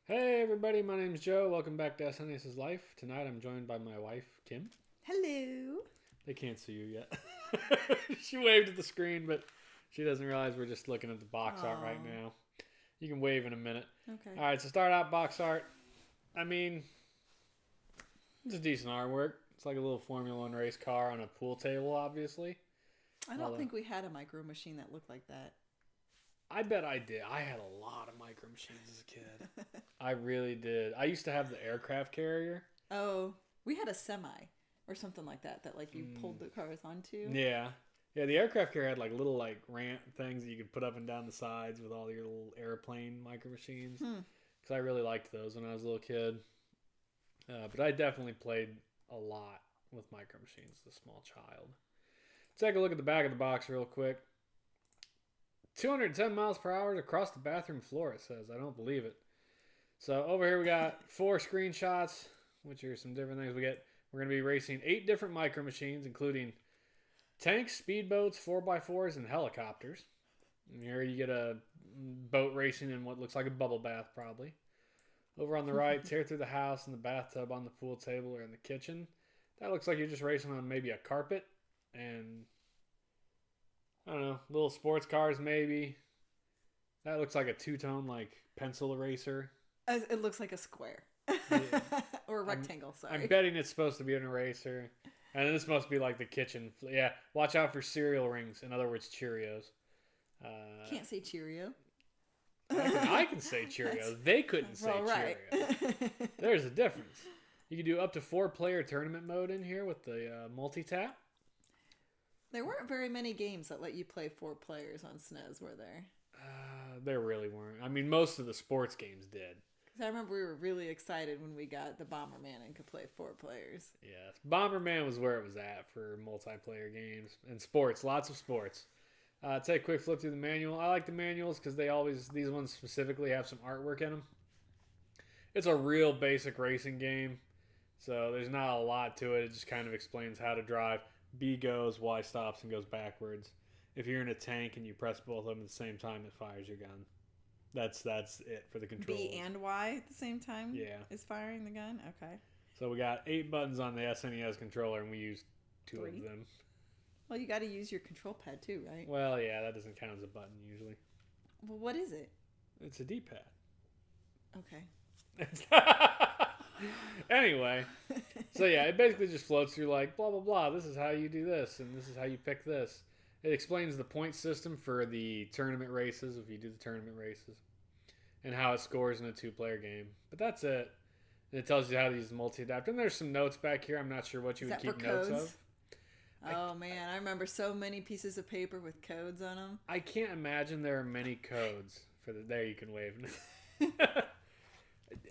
Hey everybody, my name's Joe. Welcome back to SNES's Life. Tonight I'm joined by my wife, Kim. Hello. They can't see you yet. She waved at the screen, but she doesn't realize we're just looking at the box art right now. You can wave in a minute. Okay. Alright, so start out box art. I mean, it's a decent artwork. It's like a little Formula One race car on a pool table, obviously. I don't think we had a micro machine that looked like that. I bet I did. I had a lot of micro machines as a kid. I really did. I used to have the aircraft carrier. Oh, we had a semi or something like that like you pulled the cars onto. Yeah. Yeah, the aircraft carrier had like little like ramp things that you could put up and down the sides with all your little airplane micro machines. Because I really liked those when I was a little kid. But I definitely played a lot with micro machines as a small child. Take a look at the back of the box real quick. 210 miles per hour across the bathroom floor, it says. I don't believe it. So over here we got 4 screenshots, which are some different things we get. We're going to be racing 8 different micro machines, including tanks, speedboats, 4x4s, and helicopters. And here you get a boat racing in what looks like a bubble bath, probably. Over on the right, tear through the house and the bathtub on the pool table or in the kitchen. That looks like you're just racing on maybe a carpet. And I don't know, little sports cars maybe. That looks like a two-tone like pencil eraser. It looks like a square. Yeah. Or a rectangle, sorry. I'm betting it's supposed to be an eraser. And this must be like the kitchen. Yeah, watch out for cereal rings. In other words, Cheerios. Can't say Cheerio. I can say Cheerios. They couldn't say right. Cheerios. There's a difference. You can do up to 4-player tournament mode in here with the multi-tap. There weren't very many games that let you play 4 players on SNES, were there? There really weren't. I mean, most of the sports games did. Because I remember we were really excited when we got the Bomberman and could play 4 players. Yes. Bomberman was where it was at for multiplayer games. And sports. Lots of sports. Take a quick flip through the manual. I like the manuals because these ones specifically have some artwork in them. It's a real basic racing game. So there's not a lot to it. It just kind of explains how to drive. B goes, Y stops, and goes backwards. If you're in a tank and you press both of them at the same time, it fires your gun. That's it for the controls. B and Y at the same time? Yeah. Is firing the gun? Okay. So we got 8 buttons on the SNES controller, and we used 2 of them. Well, you got to use your control pad too, right? Well, yeah, that doesn't count as a button usually. Well, what is it? It's a D-pad. Okay. Anyway, so yeah, it basically just floats through like blah blah blah. This is how you do this, and this is how you pick this. It explains the point system for the tournament races if you do the tournament races, and how it scores in a 2-player game. But that's it. And it tells you how to use the multi-adapt. And there's some notes back here. I'm not sure what you would keep notes of. Oh man, I remember so many pieces of paper with codes on them. I can't imagine there are many codes for the. There you can wave.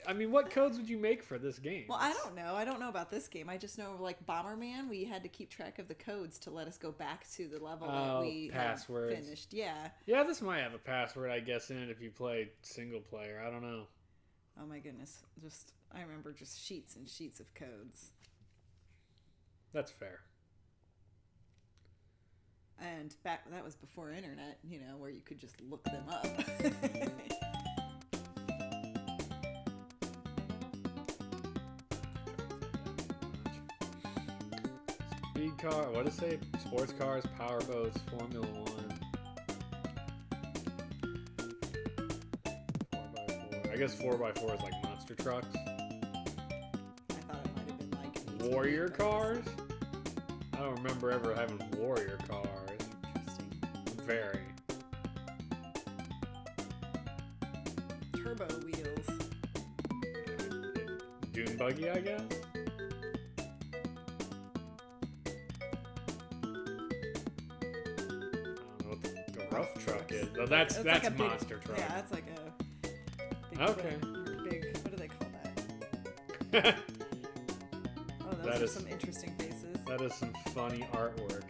I mean, what codes would you make for this game? Well, I don't know. I don't know about this game. I just know, like Bomberman, we had to keep track of the codes to let us go back to the level that we passwords. Finished. Yeah. Yeah, this might have a password, I guess, in it if you play single player. I don't know. Oh my goodness. I remember just sheets and sheets of codes. That's fair. And that was before internet, where you could just look them up. Speed car, what does it say? Sports cars, power boats, Formula One. 4x4. I guess 4x4 is like monster trucks. I thought it might have been like Warrior cars? I don't remember ever having warrior cars. Interesting. Very. Turbo wheels. Dune buggy, I guess? Rough truck is. Oh, that's like a monster big, truck. Yeah, that's like a big okay. Big, what do they call that? Oh, those are some interesting faces. That is some funny artwork.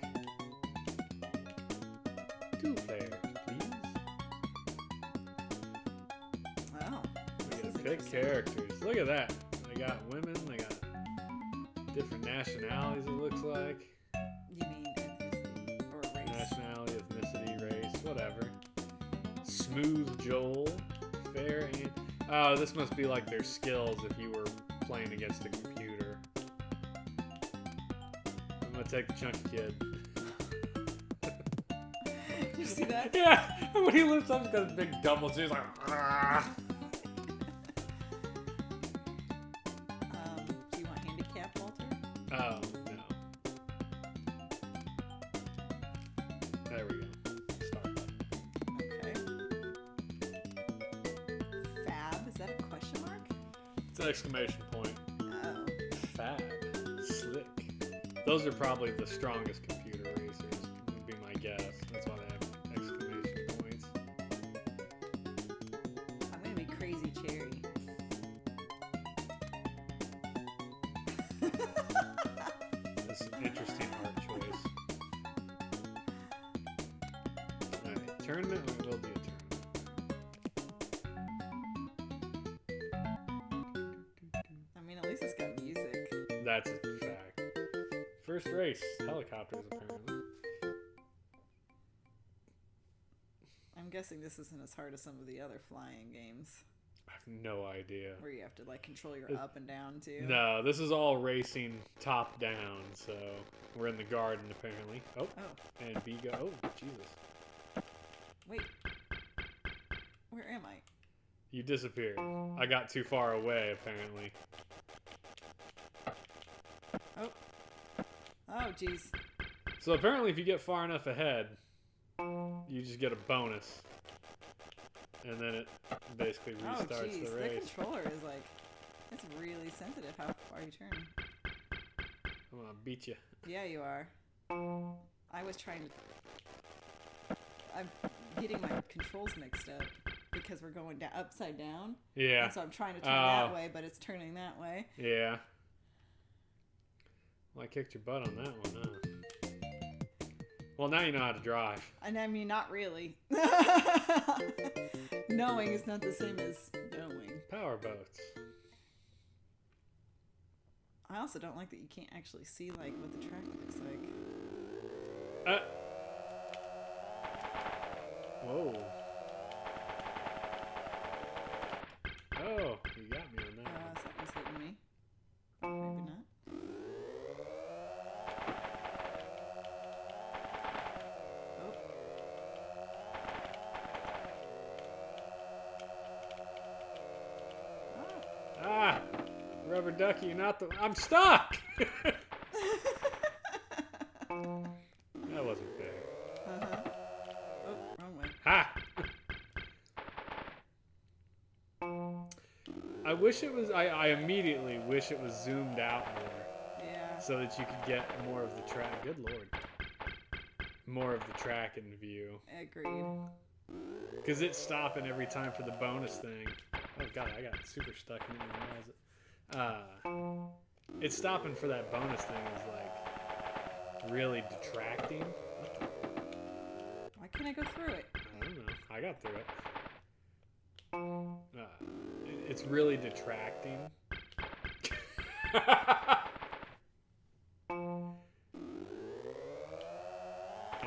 2 players, please. Wow. We got big characters. Look at that. They got women. They got different nationalities, it looks like. You mean ethnicity or race? Nationality, ethnicity, race, whatever. Smooth Joel. Fair and... Oh, this must be like their skills if you were playing against a computer. I'm gonna take the chunky kid. Did you see that? Yeah! When he lifts up, he's got a big double chin. He's like, ah! Do you want handicap, Walter? Oh, no. There we go. Start button. Okay. Fab? Is that a question mark? It's an exclamation point. Oh. Fab. Slick. Those are probably the strongest computer racers, would be my guess. That's why they have exclamation points. I'm gonna be Crazy Cherry. That's an interesting art choice. Alright, tournament? We will do a tournament. I mean, at least it's got music. That's a fact. First race, helicopters apparently. I'm guessing this isn't as hard as some of the other flying games I have no idea. where you have to like control your up and down too. No, this is all racing top down, so we're in the garden apparently. Oh, Oh, and B go. Oh, Jesus. wait. Where am I? You disappeared. I got too far away apparently. Oh. Oh, jeez. So apparently if you get far enough ahead, you just get a bonus. And then it basically Oh, restarts jeez. the The race. controller is like, it's really sensitive how far you turn. I'm gonna beat you. Yeah, you are. I was trying to... I'm getting my controls mixed up because we're going upside down. Yeah. And so I'm trying to turn that way, but it's turning that way. Yeah. Well, I kicked your butt on that one, huh? Well, now you know how to drive. And I mean, not really. Knowing is not the same as knowing. Power boats. I also don't like that you can't actually see like what the track looks like. Whoa. Oh, you got me on that one. Something's hitting me. Maybe not. Oh. Ah! Rubber ducky, not the... I'm stuck! That wasn't fair. Uh-huh. Oh, wrong way. Ha! I wish it was... I immediately wish it was zoomed out more. Yeah. So that you could get more of the track. Good lord. More of the track in view. Agreed. Because it's stopping every time for the bonus thing. Oh god, I got super stuck in it. It's stopping for that bonus thing is like really detracting. What the? Why can't I go through it? I don't know. I got through it. It's really detracting. And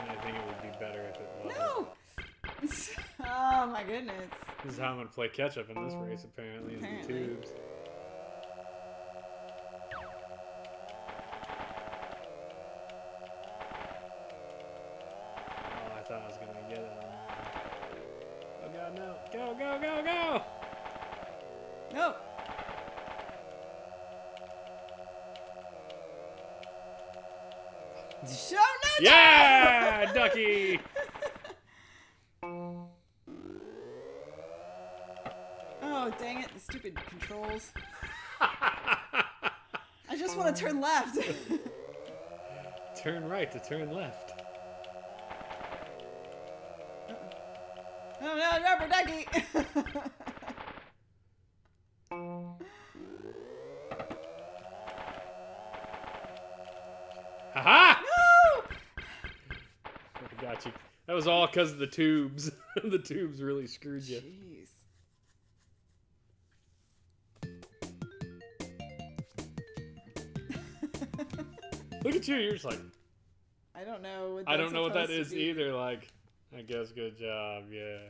I think it would be better if it wasn't. No! Oh my goodness. This is how I'm going to play catch up in this race, apparently, is the tubes. Oh, I thought I was going to get it on that. Oh god, no. Go, go, go, go! No! Show no! Yeah! Ducky! Oh, dang it, the stupid controls. I just want to turn left. Turn right to turn left. Oh no, rubber ducky! Ha-ha! No! I got you. That was all because of the tubes. The tubes really screwed you. Jeez. Look at you. You're just like, I don't know what I don't know what that supposed is to be. either. Like, I guess good job. Yay.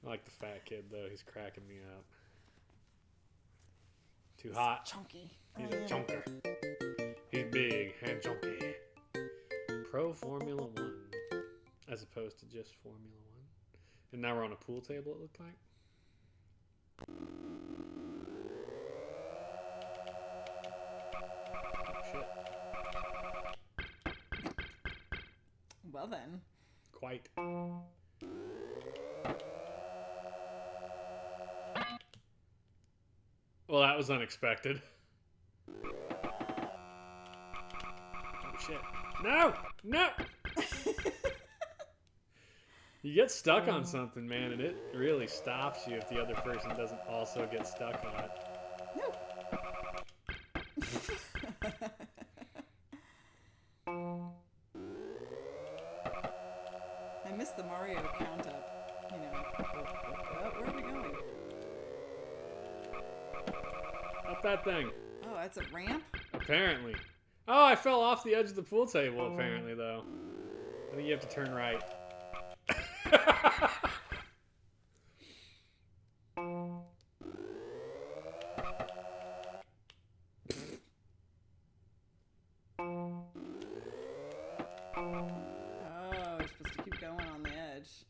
I like the fat kid, though. He's cracking me up. Too hot. Chunky. He's a chunker. He's big and chunky. Pro Formula 1. As opposed to just Formula 1. And now we're on a pool table, it looked like. Oh, shit. Well then. Quite. Well, that was unexpected. Oh, shit. No! No! You get stuck on something, man, and it really stops you if the other person doesn't also get stuck on it. No. I missed the Mario count up. You know. Oh, where are we going? Up that thing. Oh, that's a ramp? Apparently. Oh, I fell off the edge of the pool table, apparently, though. I think you have to turn right. Oh, you're supposed to keep going on the edge.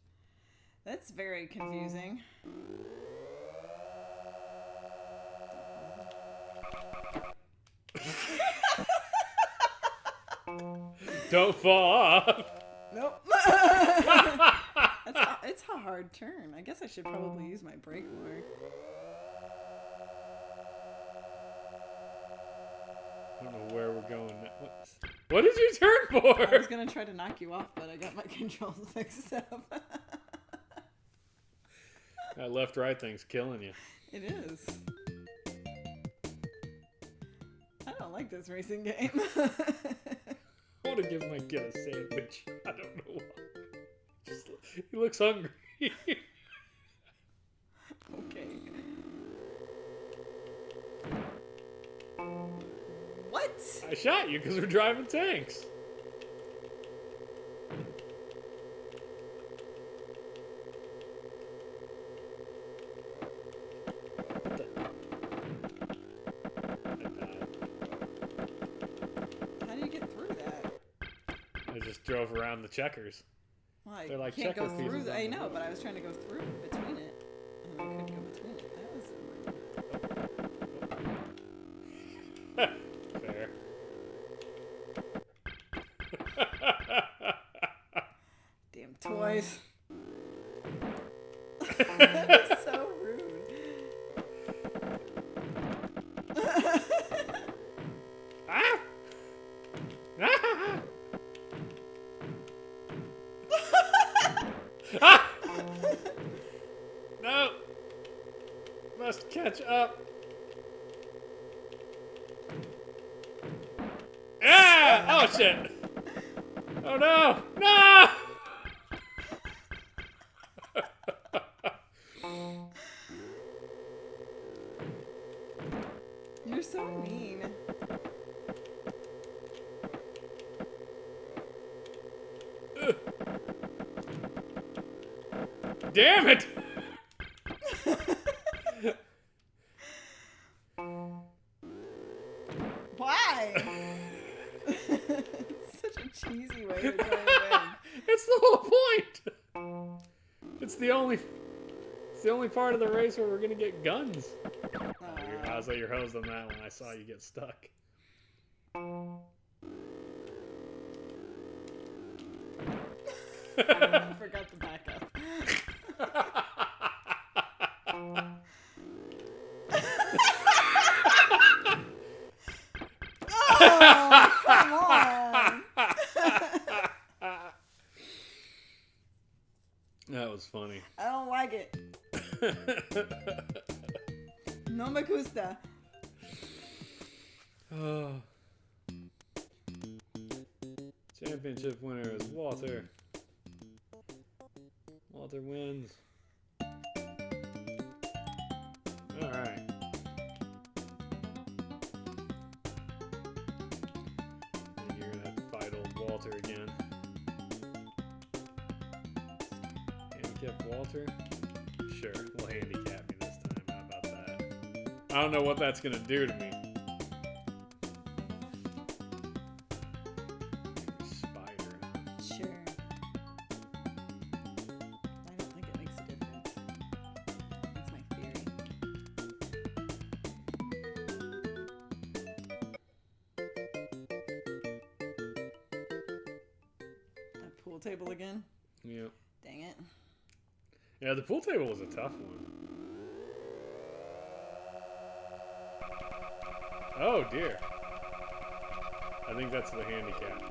That's very confusing. Don't fall off. Nope. It's a hard turn. I guess I should probably use my brake more. I don't know where we're going now. What did you turn for? I was going to try to knock you off, but I got my controls mixed up. That left-right thing's killing you. It is. I don't like this racing game. I want to give my kid a sandwich. I don't know why. He looks hungry. Okay. What? I shot you because we're driving tanks. How do you get through that? I just drove around the checkers. Well, They're like I can't go checker through. pieces on I the know, road. but I was trying to go through between it, and I couldn't go between it. That was Fair. damn toys. That's so rude. Ah! Ah! Ah! No! Must catch up. Ah! Oh shit! Oh no! No! You're so mean. Damn it! Why? It's such a cheesy way to try to win. It's the whole point. It's the only part of the race where we're gonna get guns. I was like, you're hosed on that one. I saw you get stuck. I forgot the backup. Oh, come on. That was funny. I don't like it. No me gusta. Oh. Championship winner is Walter. Walter wins. Alright. And you're gonna have to fight old Walter again. Handicap Walter. I don't know what that's gonna do to me. Spider. Sure. I don't think it makes a difference. That's my theory. That pool table again? Yep. Dang it. Yeah, the pool table was a tough one. Oh dear. I think that's the handicap.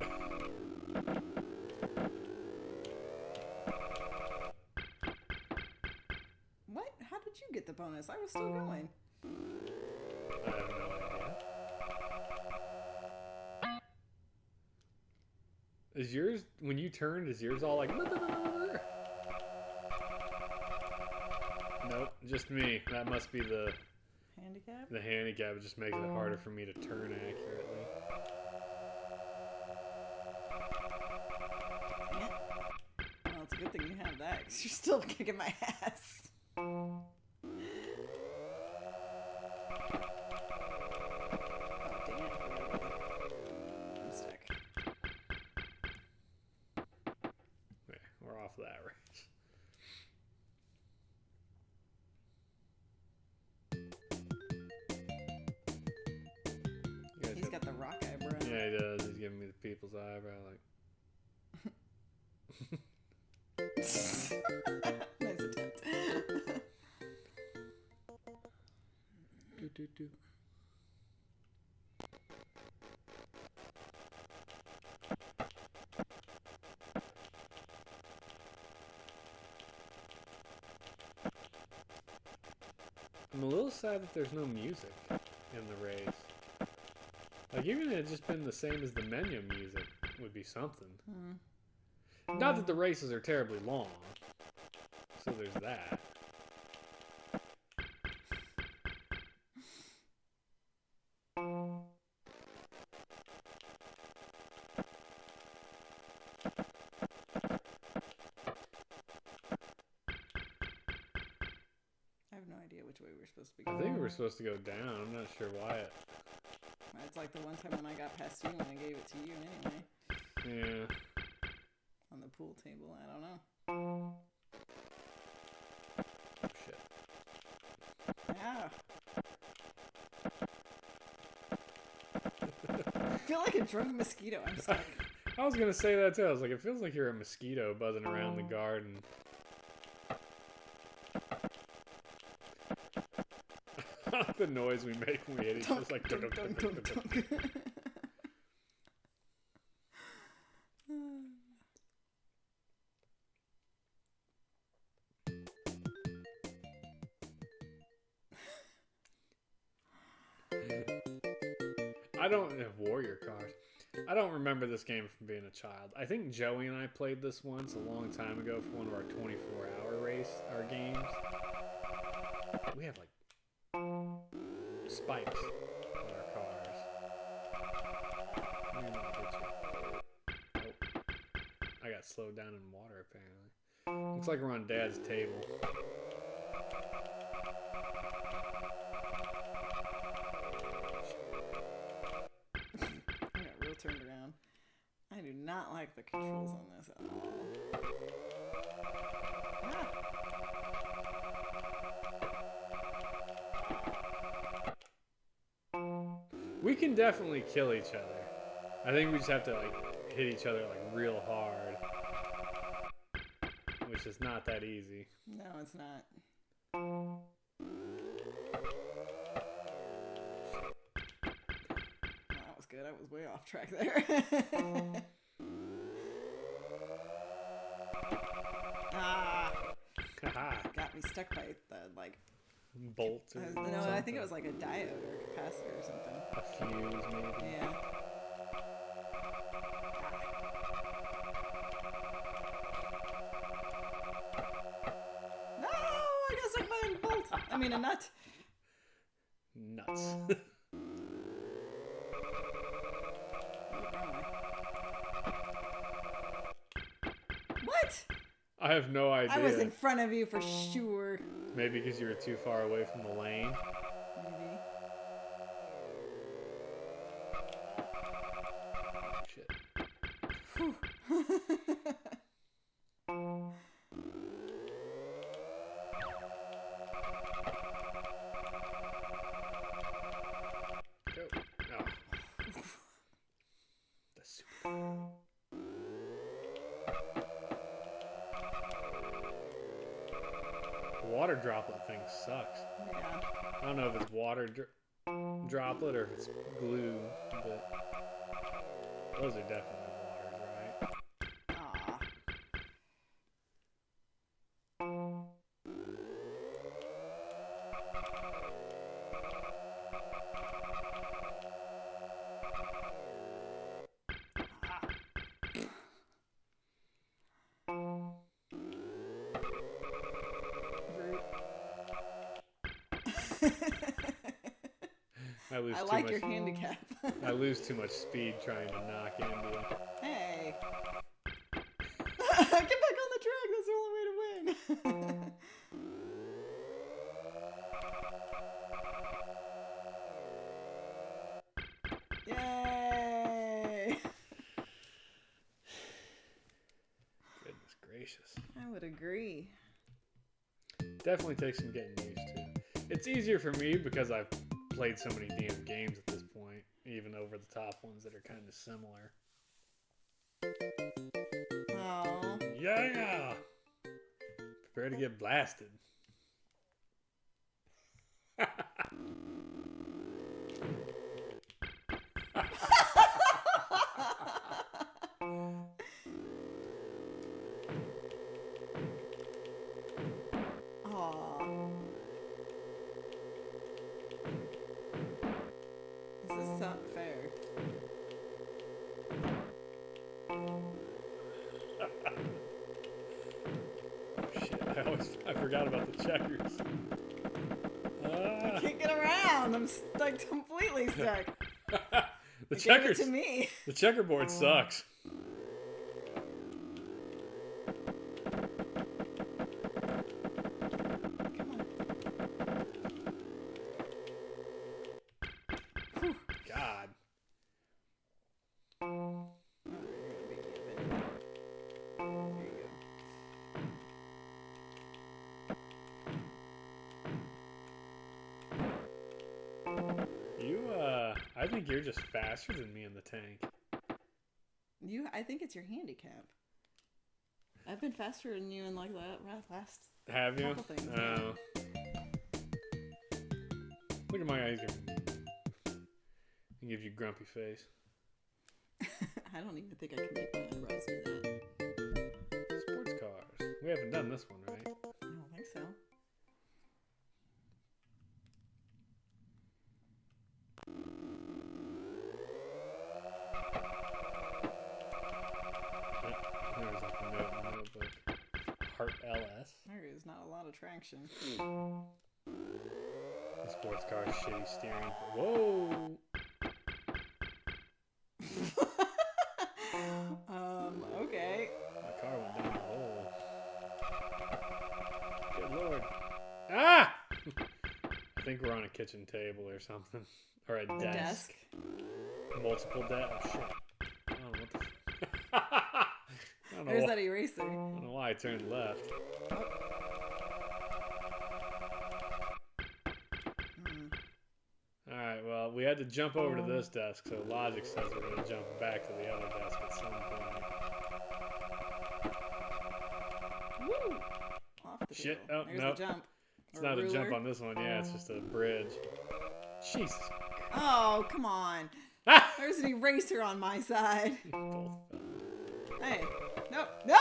What? How did you get the bonus? I was still going. I have no idea. Is yours, when you turned, is yours all like... Nope, just me. That must be the Handicap? handicap. It just makes it harder for me to turn accurately. Dang it. Well, it's a good thing you have that, because you're still kicking my ass. Oh, dang it. I'm stuck. Yeah, we're off that race. He's got the rock eyebrow. Yeah, he does. He's giving me the people's eyebrow, like... Nice attempt. do. I'm a little sad that there's no music in the race. Like, even if it had just been the same as the menu music would be something. Not that the races are terribly long. So there's that. I have no idea which way we're supposed to be I going. think we're supposed to go down. I'm not sure why it... It's like the one time when I got past you and I gave it to you anyway. Yeah. On the pool table, I don't know. Oh, shit. Yeah. I feel like a drunk mosquito. I'm stuck. I was going to say that too. I was like, it feels like you're a mosquito buzzing around the garden. The noise we make when we hit each other is like... Dunk, dunk, dunk, dunk. I don't have warrior cars. I don't remember this game from being a child. I think Joey and I played this once a long time ago for one of our 24-hour our games. We have like spikes on our cars. Oh, I got slowed down in water apparently. Looks like we're on Dad's table. Turned around. I do not like the controls on this at all. Ah. We can definitely kill each other. I think we just have to like hit each other like real hard, which is not that easy. No, it's not. Good. I was way off track there. Got me stuck by the like bolt. Or no, something. I think it was like a diode or a capacitor or something. A fuse, maybe. Yeah. No, I got stuck by a bolt. I mean a nut. Nuts. What? I have no idea. I was in front of you for sure. Maybe because you were too far away from the lane. Maybe. The water droplet thing sucks. Yeah. I don't know if it's water droplet or if it's glue, but those are definitely waters, right? Aw. I like your handicap. I lose too much speed trying to knock into you. Hey. Get back on the track. That's the only way to win. Yay! Goodness gracious. I would agree. Definitely takes some getting used to. It's easier for me because I've played so many damn games at this point, even over the top ones that are kind of similar. Oh. Yeah! Prepare to get blasted. This is not fair. Shit, I forgot about the checkers. I can't get around. I'm like completely stuck. The checkers to me. The checkerboard sucks. God. I think you're just faster than me in the tank. I think it's your handicap. I've been faster than you in like that last. Have you? Couple things, Oh. Look at my eyes. He gives you grumpy face. I don't even think I can make my eyebrows do that. Sports cars. We haven't done this one, right? I don't think so. There's like a note in the notebook. Heart LS. There is not a lot of traction. The sports car's shitty steering. Whoa! Okay. My car went down the hole. Good lord. Ah! I think we're on a kitchen table or something. Or a desk. Multiple desks. Oh, shit. I don't know what the I don't know There's that eraser. I don't know why I turned left. Alright, well, we had to jump over to this desk, so logic says we're going to jump back to the other desk at some point. Woo! Off the Shit. table. Oh, There's nope. the jump. It's Or not a ruler. jump on this one. Yeah, it's just a bridge. Jesus. Oh, come on. Ah! There's an eraser on my side. Both fell. Hey. No. No!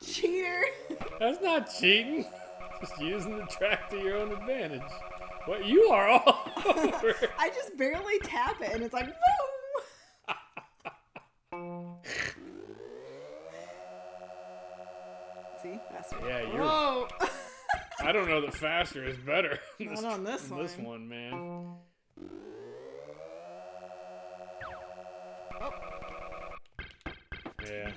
Cheater. That's not cheating. Just using the track to your own advantage. What you are all over. I just barely tap it and it's like, woo! See? Faster. Yeah, you're. Whoa! I don't know that faster is better. Not on this than one. This one, man. Oh. Yeah.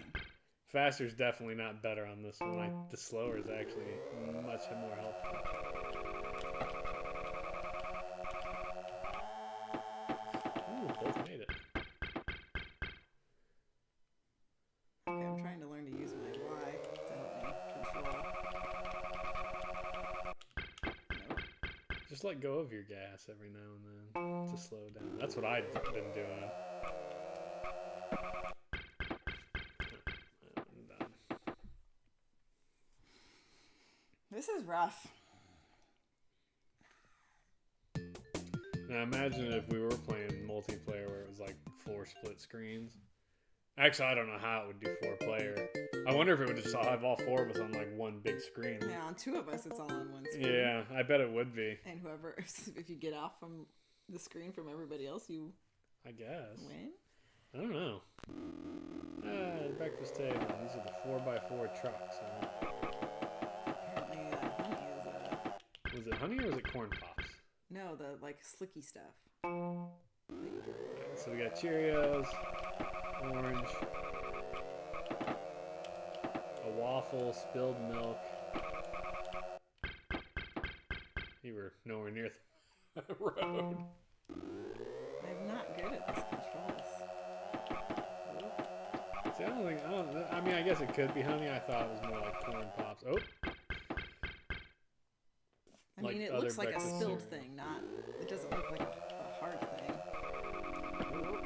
Faster's definitely not better on this one. The slower is actually much more helpful. Ooh, both made it. Okay, I'm trying to learn to use my Y to help me control. Nope. Just let go of your gas every now and then to slow down. That's what I've been doing. I'm done. This is rough. Now imagine if we were playing multiplayer where it was like 4 split screens. Actually, I don't know how it would do 4-player. I wonder if it would just have all 4 of us on like one big screen. Yeah, on 2 of us, it's all on one screen. Yeah, I bet it would be. And whoever, if you get off from the screen from everybody else, you I guess. win. I don't know. The breakfast table. These are the 4x4 trucks. Apparently, honey is Was it honey or was it corn pops? no, the like slicky stuff. Right, so we got Cheerios, orange, a waffle, spilled milk. You were nowhere near the road. I'm not good at this controls. See, I mean, I guess it could be honey. I thought it was more like corn pops. Oh. I Like mean, it other looks like a breakfast spilled cereal. thing, not. It doesn't look like a hard thing. It won't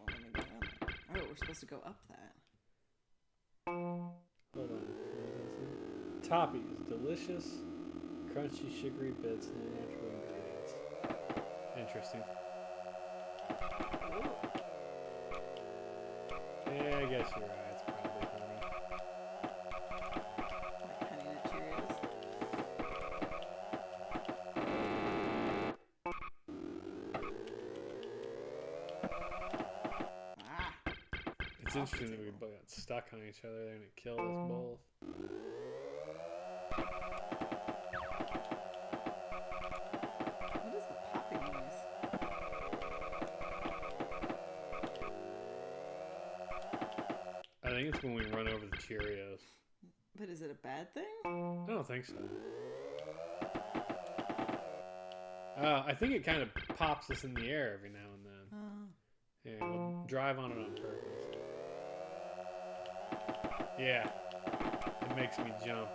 let me go in there. Oh, we're supposed to go up that. Hold on. Toppies. Delicious, crunchy, sugary bits, no natural ingredients. Interesting. Yeah, I guess you're right. It's probably honey. Like Honey Nut Cheerios. Ah, It's interesting that we both got stuck on each other there and it killed us both. what is the popping noise? I think it's when we run over the Cheerios. But is it a bad thing? I don't think so. I think it kind of pops us in the air every now and then. Yeah, we'll drive on it on purpose. Yeah, it makes me jump.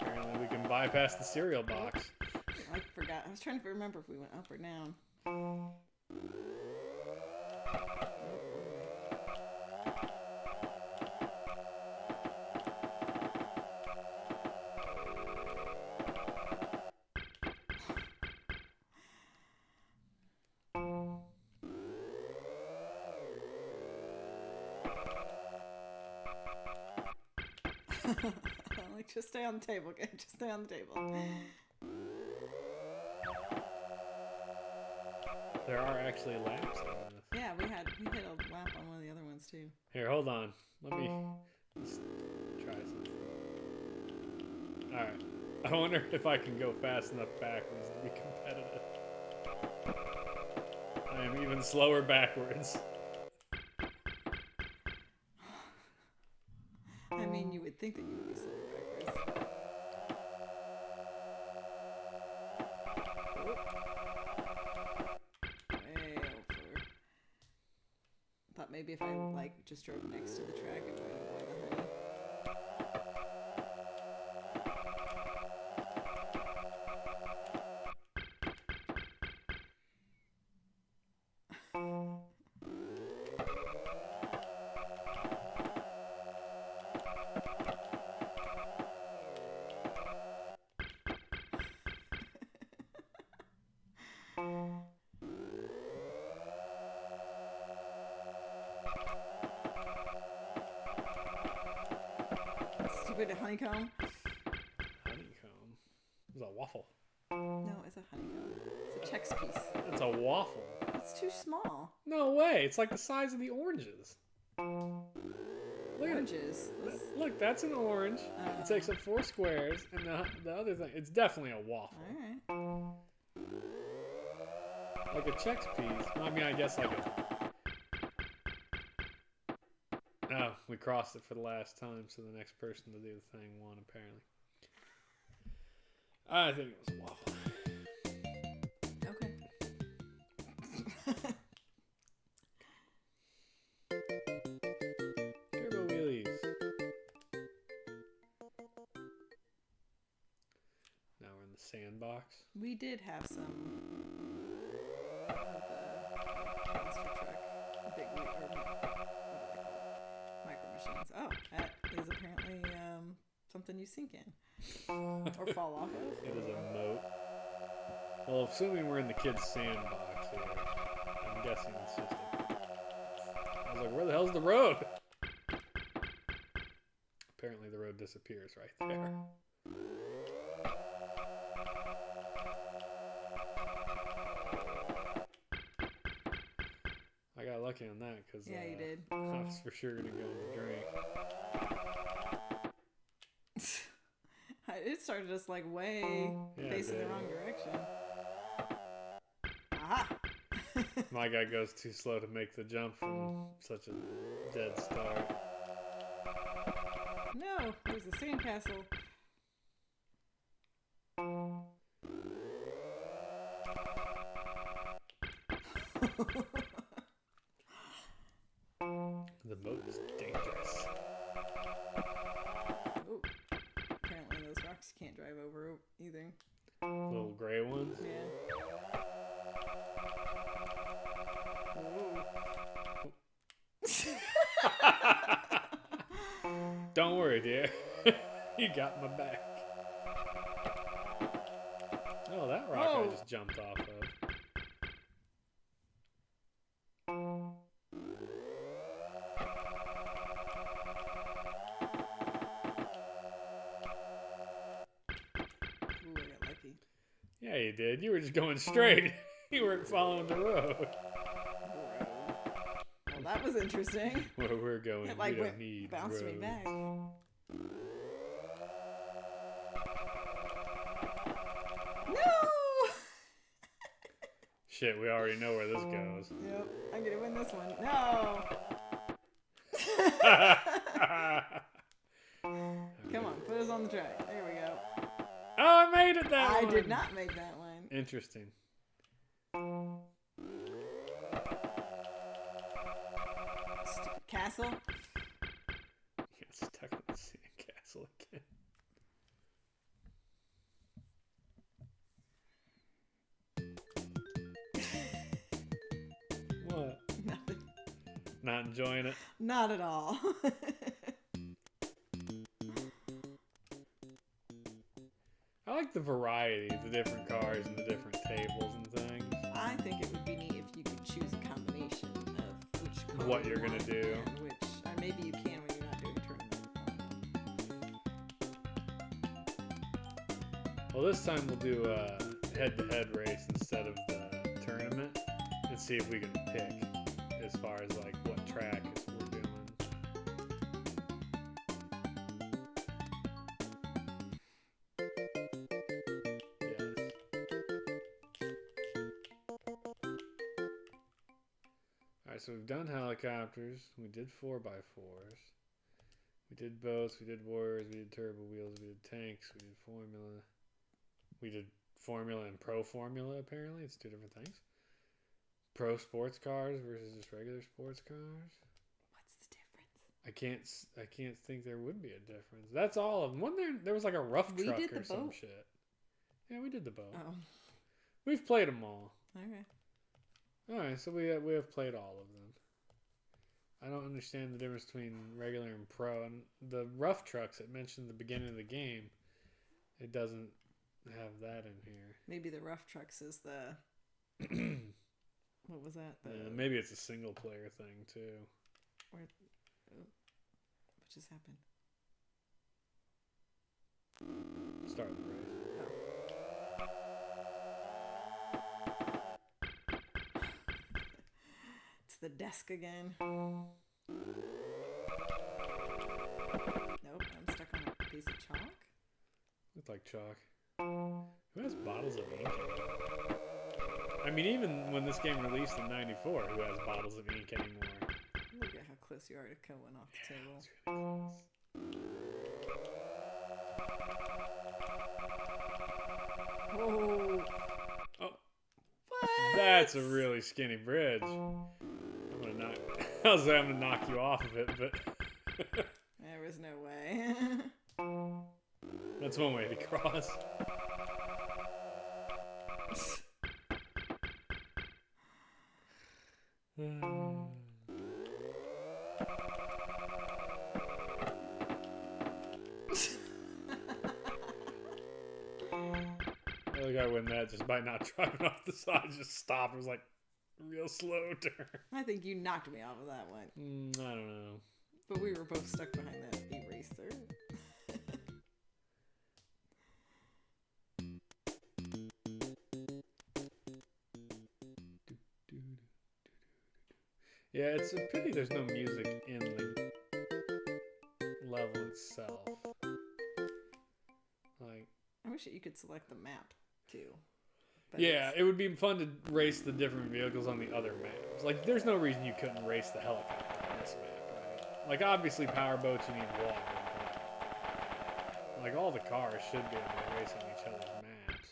Apparently we can bypass the cereal box. I forgot. I was trying to remember if we went up or down. Like, just stay on the table, okay? Just stay on the table. There are actually laps on this. Yeah, we hit a lap on one of the other ones too. Here, hold on. Let's try something. Alright. I wonder if I can go fast enough backwards to be competitive. I am even slower backwards. I mean, you would think that you would be slower backwards. Way over. Thought maybe if I like just drove next to the track, it might avoid the honey. Stupid honeycomb. Honeycomb. It's a waffle. No, it's a honeycomb. It's a Chex piece. It's a waffle. It's too small. No way. It's like the size of the oranges. Look at Oranges. Look, that's an orange. It takes up 4 squares, and the other thing, it's definitely a waffle. Alright. Like a Chex piece. I mean, I guess like a... Oh, we crossed it for the last time, so the next person to do the thing won, apparently. I think it was a waffle. Okay. Turbo wheelies. Now we're in the sandbox. We did have some of the monster truck, big wheel, or what do they call it? Micro machines. Oh, that is apparently something you sink in or fall off of. It is a moat. Well, assuming we're in the kids' sandbox here, I'm guessing it's just a... I was like, where the hell's the road? Apparently the road disappears right there. I got lucky on that because Yeah, you did. I was for sure going to go in the drink. It started us like way facing the wrong direction. Aha! My guy goes too slow to make the jump from such a dead start. No, there's a sandcastle. The moat is dangerous. Ooh. Apparently those rocks you can't drive over either. Little gray ones. Yeah. Don't worry, dear. You got my back. Oh, that rock I just jumped off of. Ooh, I got lucky. Yeah, you did. You were just going straight. You weren't following the road. Well, that was interesting. Where we're going, It like we don't need bounced me roads. back. No! Shit, we already know where this goes. Yep, I'm gonna win this one. No! Come on, put us on the track. There we go. Oh, I made it that I one. did not make that one. Interesting. Stupid castle. Get stuck in the sandcastle again. What? Nothing. Not enjoying it? Not at all. I like the variety, the different cars and the different tables and things. I think it would be neat if you could choose a combination of which car What you you're gonna want do. and which, or maybe you can when you're not doing a tournament. Well, this time we'll do a head-to-head race instead of the tournament and see if we can pick as far as like what track we're doing. Yes. Alright, so we've done helicopters. We did 4x4s. We did boats. We did warriors. We did turbo wheels. We did tanks. We did formula. We did formula and pro formula, apparently. It's two different things. Pro sports cars versus just regular sports cars. What's the difference? I can't think there would be a difference. That's all of them. Wasn't there was like a rough We truck did or the some boat. shit. Yeah, we did the boat. Oh, We've played them all. okay. Alright, so we have played all of them. I don't understand the difference between regular and pro. And the rough trucks it mentioned at the beginning of the game, it doesn't have that in here. Maybe the rough trucks is the what was that? The Maybe it's a single player thing too. where, oh, what just happened? Start the race. It's the desk again. Nope, I'm stuck on a piece of chalk. Looked like chalk. Who has bottles of ink anymore? I mean, even when this game released in '94, who has bottles of ink anymore? Look at how close you are to going off the table. It's really close. Oh. Oh, What? that's a really skinny bridge. I'm gonna knock. I was gonna knock you off of it, but There was no way. that's one way to cross. I think I win that just by not driving off the side. Just stop. It was like a real slow turn. I think you knocked me off of that one. I don't know. But we were both stuck behind that eraser. Yeah, it's a pity there's no music in the level itself. Like, I wish you could select the map too. But yeah, it would be fun to race the different vehicles on the other maps. Like, there's no reason you couldn't race the helicopter on this map, right? Like, obviously, powerboats, you need water. But, like, all the cars should be able to race on each other's maps.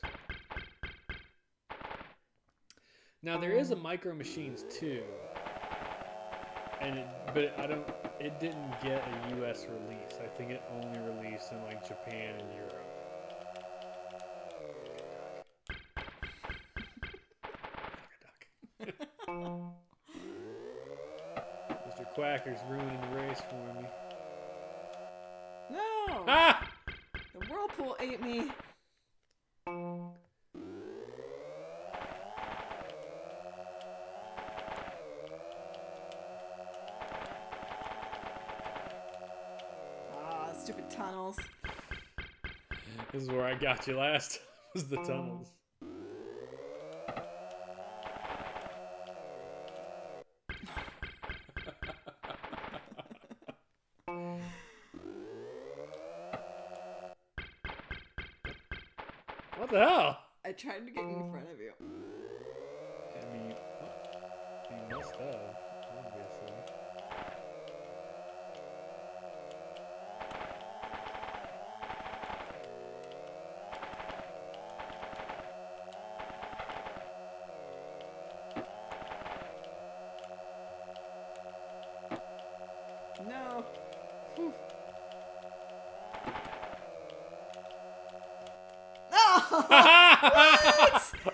Now, there is a Micro Machines 2. It didn't get a US release. I think it only released in like Japan and Europe. Fuck a duck. Mr. Quacker's ruining the race for me. No! Ah! The whirlpool ate me. Stupid tunnels. This is where I got you last time, was the tunnels. What the hell? I tried to get in front of you. I mean, you must have, obviously. No. Whew. No!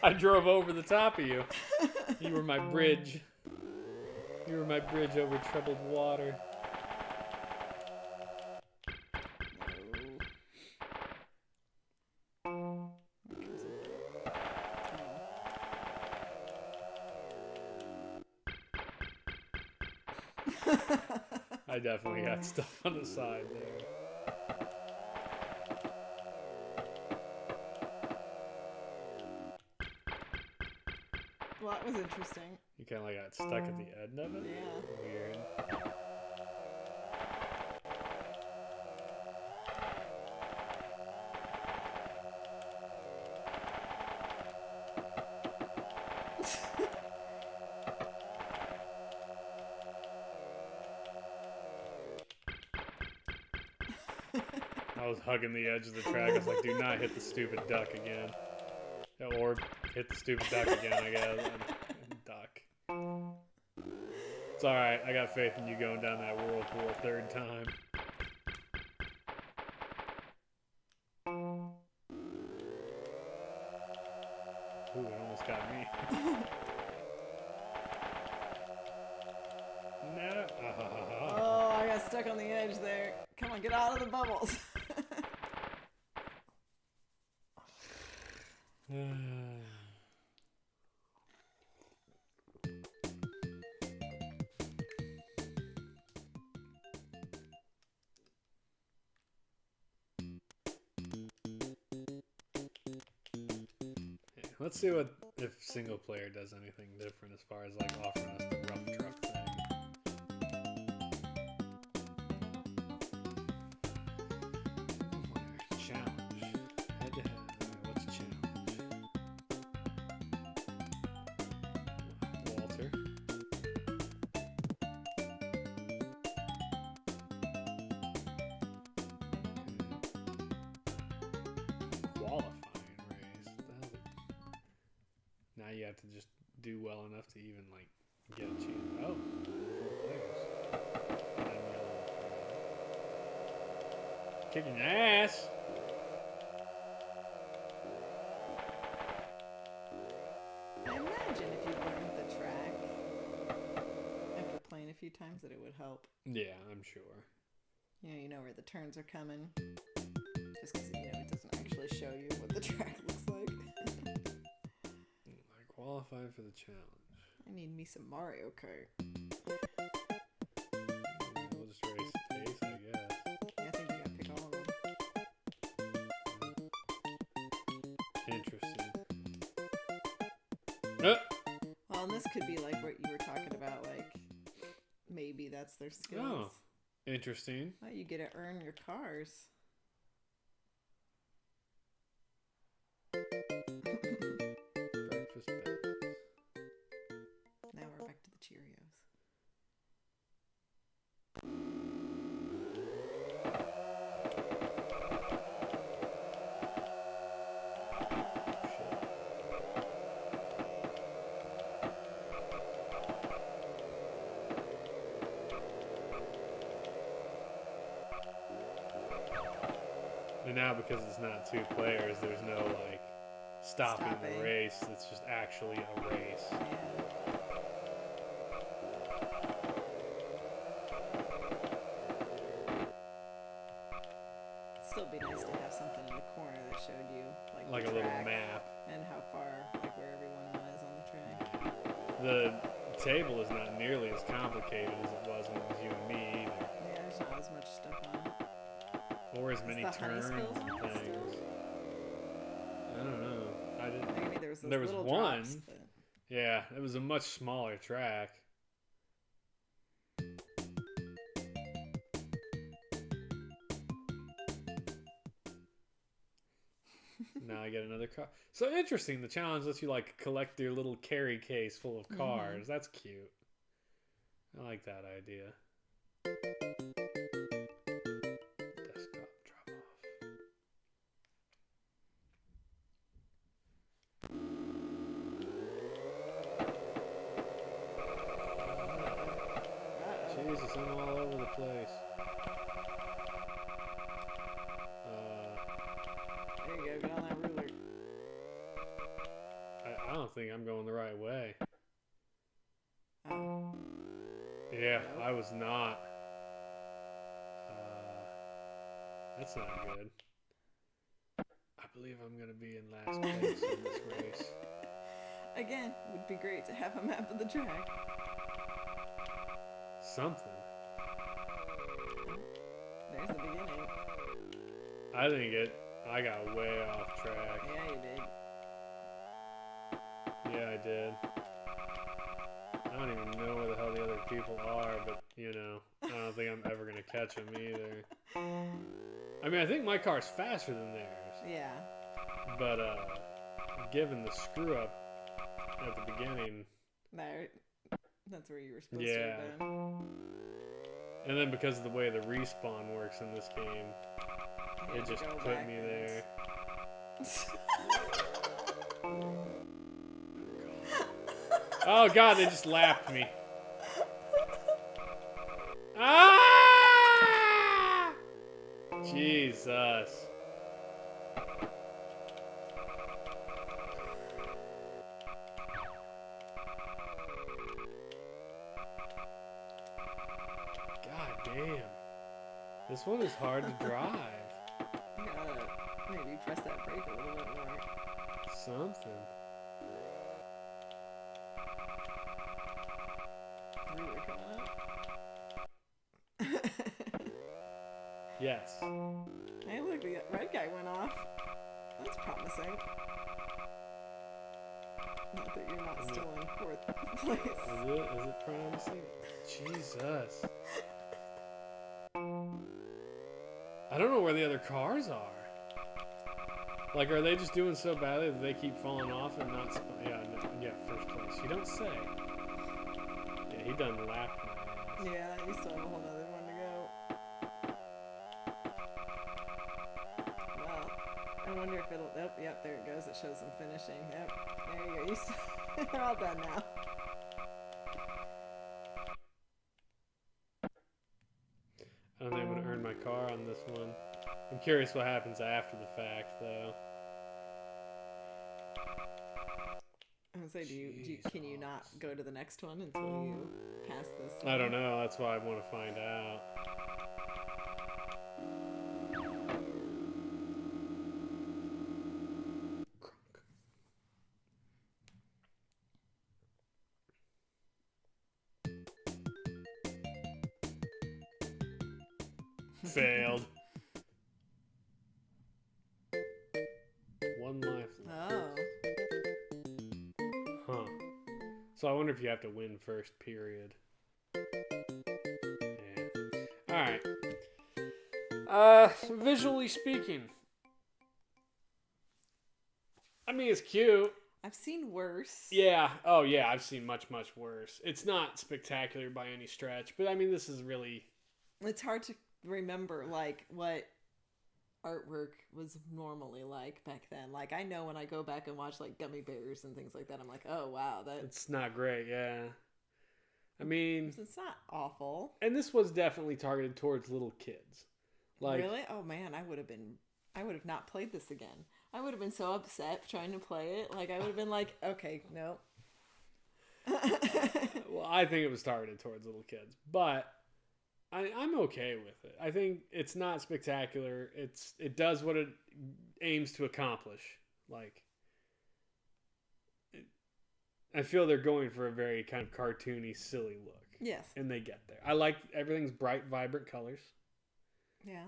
I drove over the top of you. You were my bridge. You were my bridge over troubled water. I definitely got stuff on the side there. Well, that was interesting. You kind of like got stuck at the end of it? Yeah. Weird. I was hugging the edge of the track. I was like, do not hit the stupid duck again. Or hit the stupid duck again, I guess. Duck. It's alright. I got faith in you going down that whirlpool a third time. Ooh, it almost got me. No. Oh, I got stuck on the edge there. Come on, get out of the bubbles. Let's see if single player does anything different as far as like offering us the rough truck thing. Challenge. Head to head. What's challenge? Walter. Qualifying race. What the hell's you have to just do well enough to even like get a chance. Oh, 4 players. And then kicking ass. I imagine if you learned the track after playing a few times that it would help. Yeah, I'm sure. You know where the turns are coming. Just because, it doesn't actually show you what the track looks like. I qualified for the challenge. I need me some Mario Kart. We'll just race the pace, I guess. Yeah, I think you gotta pick all of them. Interesting. Well, and this could be like what you were talking about, like maybe that's their skills. Oh, interesting. Well, you get to earn your cars. Breakfast bags. Now we're back to the Cheerios. And now because it's not 2 players, there's no like stopping the race. It's just actually a race. Yeah. It'd still be nice to have something in the corner that showed you like a the little track map. and how far, like where everyone was on the track. The table is not nearly as complicated as it was when it was you and me either. Yeah, there's not as much stuff on it. Or as many Is the honey turns spills and on it things. still? I don't know. I didn't. Maybe there was those There was little one. drops, but... Yeah, it was a much smaller track. Now I get another car. So interesting. The challenge lets you like collect your little carry case full of cars. Mm-hmm. That's cute. I like that idea. Desktop drop off. Jesus, I'm all over the place. There you go, get on that ruler. I don't think I'm going the right way. Oh. Yeah, Nope. I was not. That's not good. I believe I'm going to be in last place in this race. Again, would be great to have a map of the track. Something. There's the beginning. I think I got way off track. Yeah, you did. Yeah, I did. I don't even know where the hell the other people are, but, I don't think I'm ever going to catch them either. I mean, I think my car's faster than theirs. Yeah. But, given the screw-up at the beginning... That's where you were supposed to have been. And then because of the way the respawn works in this game, it just put me there. Oh god, they just lapped me. Ah! Jesus. God damn. This one is hard to drive. You gotta maybe press that brake a little bit more. Something. Ruler coming up. Yes. Hey, look, the red guy went off. That's promising. Not that you're not still in 4th place. Is it promising? Jesus. I don't know where the other cars are. Like, are they just doing so badly that they keep falling off and not... Yeah, first place. You don't say. Yeah, he done lapped my ass. Yeah, you still have a whole other one to go. Well, I wonder if it'll... Oh, yep, there it goes. It shows them finishing. Yep, there you go. They're all done now. I don't think I'm going to earn my car on this one. I'm curious what happens after the fact, though. I was gonna say, can you not go to the next one until you pass this one? I don't know. That's why I want to find out. Failed. One life left. Oh. Huh. So I wonder if you have to win first, period. Yeah. Alright. Visually speaking. I mean, it's cute. I've seen worse. Yeah. Oh, yeah. I've seen much, much worse. It's not spectacular by any stretch, but I mean, this is really... It's hard to remember, like, what artwork was normally like back then. Like, I know when I go back and watch, like, Gummy Bears and things like that, I'm like, oh, wow. It's not great, yeah. I mean... It's not awful. And this was definitely targeted towards little kids. Like, really? Oh, man, I would have not played this again. I would have been so upset trying to play it. Like, I would have been like, okay, no. Well, I think it was targeted towards little kids, but I'm okay with it. I think it's not spectacular. It does what it aims to accomplish. Like, I feel they're going for a very kind of cartoony, silly look. Yes. And they get there. I like everything's bright, vibrant colors. Yeah.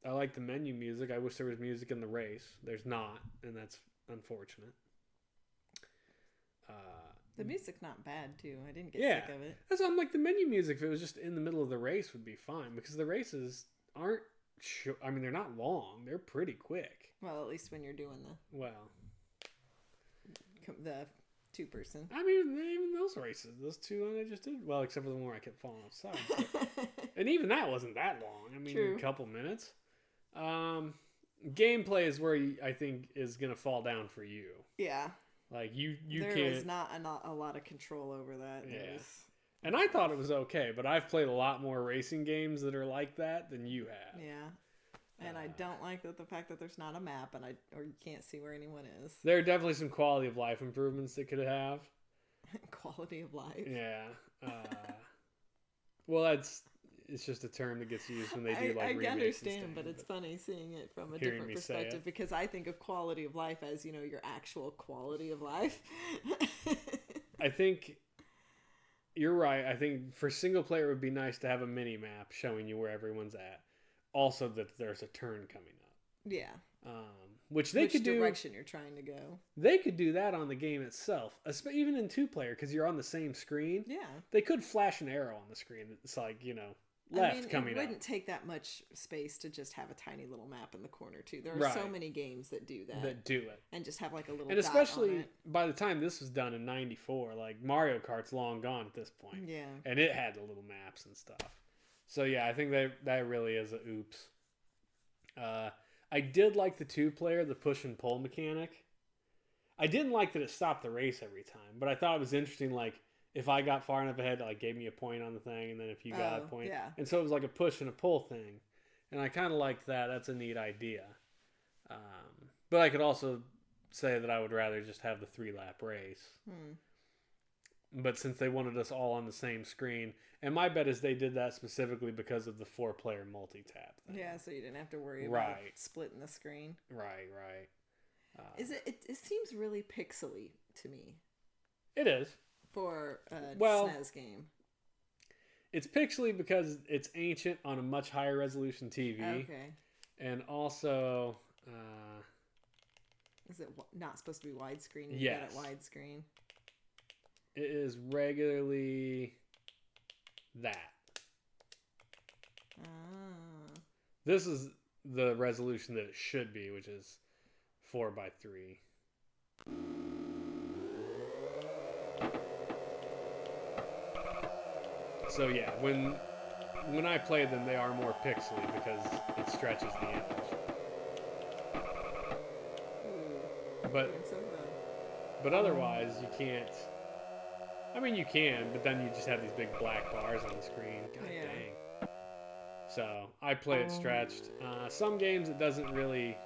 I like the menu music. I wish there was music in the race. There's not, and that's unfortunate. The music's not bad, too. I didn't get sick of it. That's why I'm like, the menu music, if it was just in the middle of the race, would be fine. Because the races aren't... I mean, they're not long. They're pretty quick. Well, at least when you're doing the two-person. I mean, even those races, those two I just did... Well, except for the one where I kept falling off sides. And even that wasn't that long. I mean, True. A couple minutes. Gameplay is where I think is going to fall down for you. Yeah. Like, you there can't... is not a lot of control over that. Yeah. And I thought it was okay, but I've played a lot more racing games that are like that than you have. Yeah. And I don't like the fact that there's not a map or you can't see where anyone is. There are definitely some quality of life improvements that could have. Quality of life? Yeah. Well, it's just a term that gets used when they do like remakes. I understand, but it's funny seeing it from a different perspective because I think of quality of life as, your actual quality of life. I think you're right. I think for single player, it would be nice to have a mini map showing you where everyone's at. Also, that there's a turn coming up. Yeah. Which could do. Which direction you're trying to go. They could do that on the game itself, even in 2-player, because you're on the same screen. Yeah. They could flash an arrow on the screen that's like, left coming up. It wouldn't take that much space to just have a tiny little map in the corner, too. There are so many games that do that. That do it. And just have like a little And dot especially on it. by the time this was done in 94, like Mario Kart's long gone at this point. Yeah. And it had the little maps and stuff. So yeah, I think that really is a oops. I did like the 2-player, the push and pull mechanic. I didn't like that it stopped the race every time, but I thought it was interesting, like, if I got far enough ahead, it like gave me a point on the thing, and then if you got a point. Yeah. And so it was like a push and a pull thing. And I kind of liked that. That's a neat idea. But I could also say that I would rather just have the 3-lap race. But since they wanted us all on the same screen, and my bet is they did that specifically because of the 4-player multi-tap thing. Yeah, so you didn't have to worry about splitting the screen. Right. It seems really pixely to me. It is. For a SNES game. It's pixely because it's ancient on a much higher resolution TV. Okay. And also... is it not supposed to be widescreen? Yes. Got it widescreen. It is regularly that. This is the resolution that it should be, which is 4:3. So yeah, when I play them, they are more pixely because it stretches the image. But But otherwise, you can't. I mean, you can, but then you just have these big black bars on the screen. God dang. So I play it stretched. Some games it doesn't really.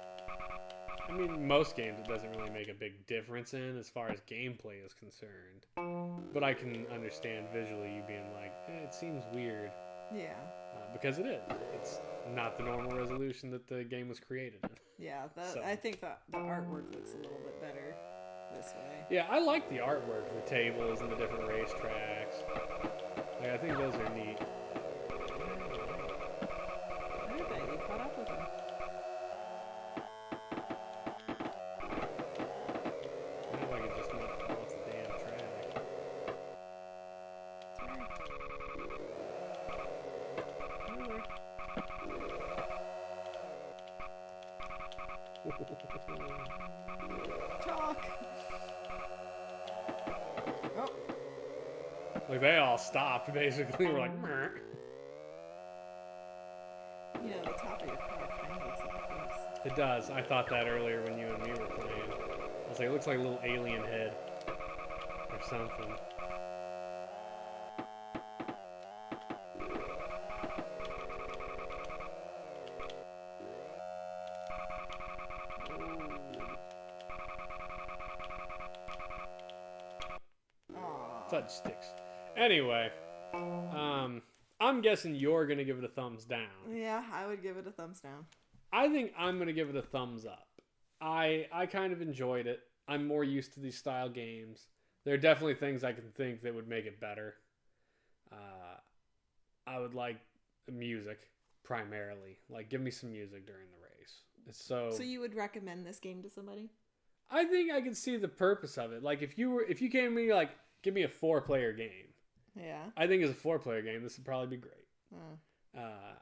I mean, most games it doesn't really make a big difference in as far as gameplay is concerned. But I can understand visually you being like, it seems weird. Yeah. Because it is. It's not the normal resolution that the game was created in. Yeah, I think that the artwork looks a little bit better this way. Yeah, I like the artwork, the tables and the different racetracks. Like, I think those are neat. I bet you caught up with him. I wonder if I could just not fall off the damn track. Chalk. Oh. Like, they all stopped, basically. We're like, meh. You know, the top of your car kind of looks like this. It does. I thought that earlier when you and me were playing. I was like, it looks like a little alien head. Or something. Fudge sticks. Anyway, I'm guessing you're gonna give it a thumbs down. Yeah, I would give it a thumbs down. I think I'm gonna give it a thumbs up. I kind of enjoyed it. I'm more used to these style games. There are definitely things I can think that would make it better. I would like the music primarily. Like, give me some music during the race. It's so. So you would recommend this game to somebody? I think I can see the purpose of it. Like, if you came to me like, give me a 4-player game. Yeah. I think as a 4-player game, this would probably be great.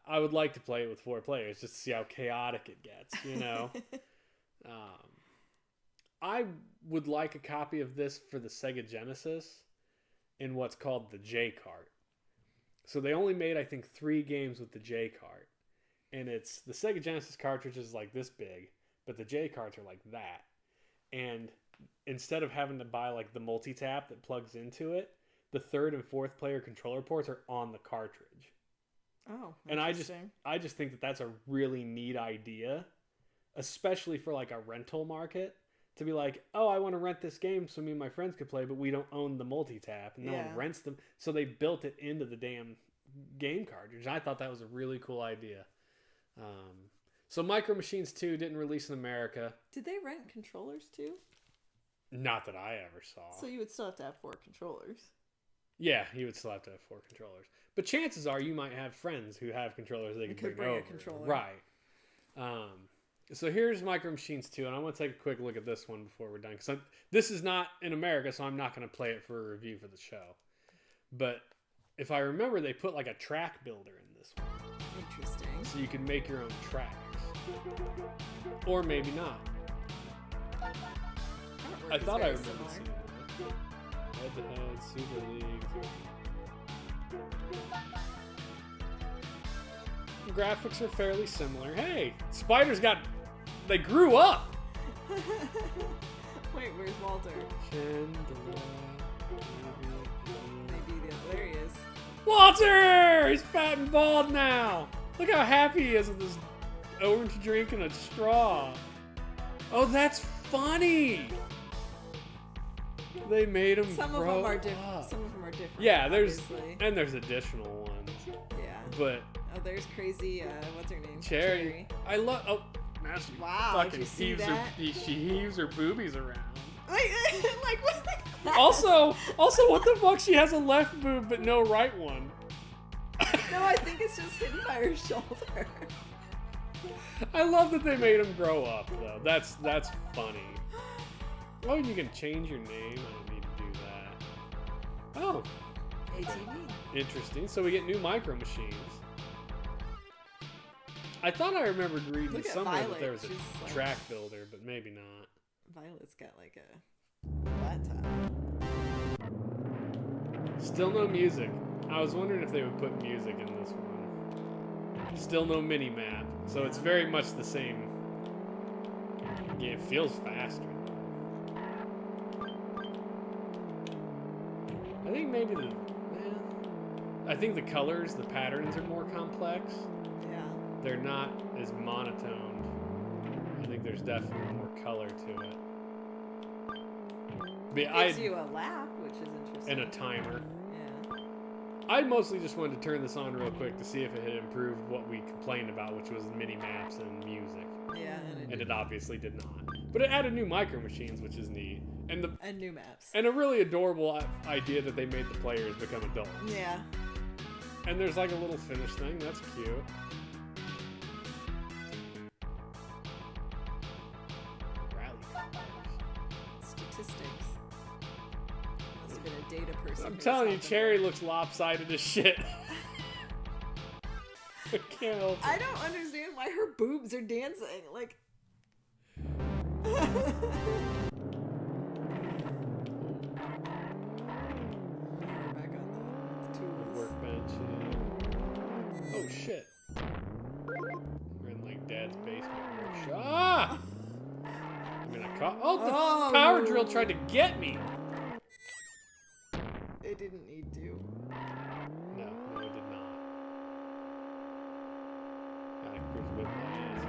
I would like to play it with 4 players just to see how chaotic it gets, you know? I would like a copy of this for the Sega Genesis in what's called the J-Cart. So they only made, I think, 3 games with the J-Cart. And it's the Sega Genesis cartridge is like this big, but the J-Carts are like that. And instead of having to buy like the multi-tap that plugs into it, the 3rd and 4th player controller ports are on the cartridge. Oh, and I just think that that's a really neat idea, especially for like a rental market, to be like, oh, I want to rent this game so me and my friends could play, but we don't own the multi-tap and no one rents them. So they built it into the damn game cartridge. I thought that was a really cool idea. So Micro Machines 2 didn't release in America. Did they rent controllers too? Not that I ever saw. So you would still have to have 4 controllers. Yeah, you would still have to have 4 controllers. But chances are you might have friends who have controllers they can bring over. A controller. Right. So here's Micro Machines 2, and I want to take a quick look at this one before we're done. Because this is not in America, so I'm not going to play it for a review for the show. But if I remember, they put like a track builder in this one. Interesting. So you can make your own tracks. Or maybe not. I thought I remember seeing that. Head-to-head, Super League. The graphics are fairly similar. Hey, Spiders they grew up! Wait, where's Walter? Maybe there he is. Walter! He's fat and bald now! Look how happy he is with his orange drink and a straw. Oh, that's funny! They made him Some grow of them are different. up. Some of them are different. Yeah, obviously. there's additional ones. Yeah. But oh, there's crazy. What's her name? Cherry. I love. Oh, now she wow, did you see that? she heaves her boobies around. Like what? Also, what the fuck? She has a left boob but no right one. No, I think it's just hidden by her shoulder. I love that they made him grow up though. That's funny. Oh, you can change your name. I don't need to do that. Oh. ATV. Interesting. So we get new Micro Machines. I thought I remembered reading somewhere that there was a track builder, but maybe not. Violet's got like a flat top. Still no music. I was wondering if they would put music in this one. Still no mini map. So it's very much the same. Yeah, it feels faster. think maybe I think the colors, the patterns are more complex. Yeah. They're not as monotoned. I think there's definitely more color to it. It gives you a lap, which is interesting. And a timer. Yeah. I mostly just wanted to turn this on real quick to see if it had improved what we complained about, which was mini maps and music. Yeah, and it obviously did not. But it added new micro machines, which is neat. And new maps. And a really adorable idea that they made the players become adults. Yeah. And there's like a little finish thing. That's cute. Rally cars. Statistics. Must have been a data person. I'm telling you, Cherry looks lopsided as shit. I can't help it. I don't understand why her boobs are dancing. Like. Workbench. Yeah. Oh shit! We're in like Dad's basement workshop. Ah! I'm in a car. Oh, the power drill tried to get me. It didn't need to. No, it did not. Chris whipped my ass.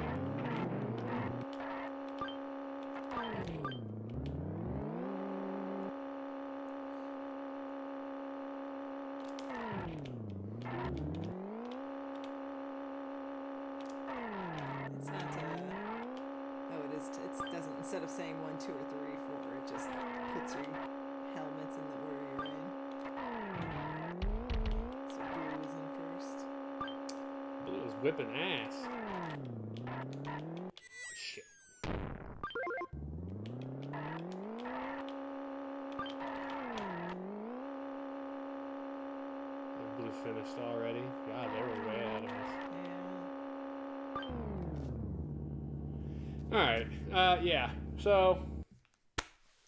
It's not oh, it is. It doesn't. Instead of saying 1, 2, or 3, 4, it just puts your helmets in the order you're in. So blue is in first. Blue is whipping ass. Shit. Blue finished already. God, they were way ahead of us. Yeah. Alright, yeah. So,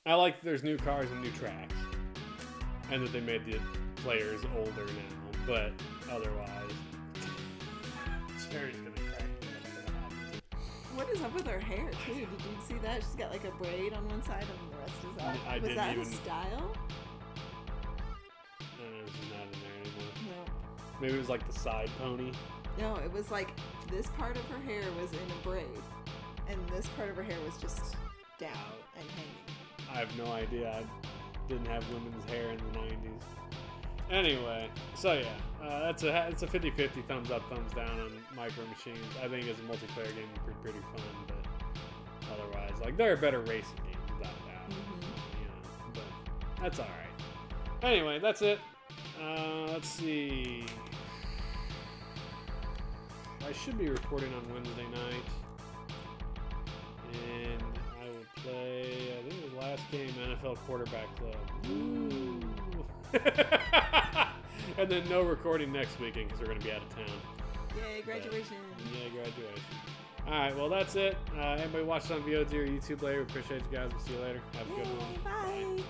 I like that there's new cars and new tracks. And that they made the players older now. But, otherwise... Cherry's gonna crack me up. What is up with her hair, too? Did you see that? She's got like a braid on one side and the rest is up. Was that his style? It's not in there anymore. No. Maybe it was like the side pony. No, it was like this part of her hair was in a braid. And this part of her hair was just down and hanging. I have no idea. I didn't have women's hair in the 90s. Anyway, so yeah, it's a 50-50 thumbs up, thumbs down on Micro Machines. I think as a multiplayer game, it's pretty fun, but otherwise, like, there are better racing games without a doubt. You know, but that's all right. Anyway, that's it. Let's see. I should be recording on Wednesday night, and I will play, I think it was last game, NFL Quarterback Club. Woo! And then no recording next weekend because we're going to be out of town. Yay, graduation. Yay, graduation. Alright, well, that's it. Anybody watched on VOD or YouTube later, we appreciate you guys. We'll see you later. Have a good one. Bye.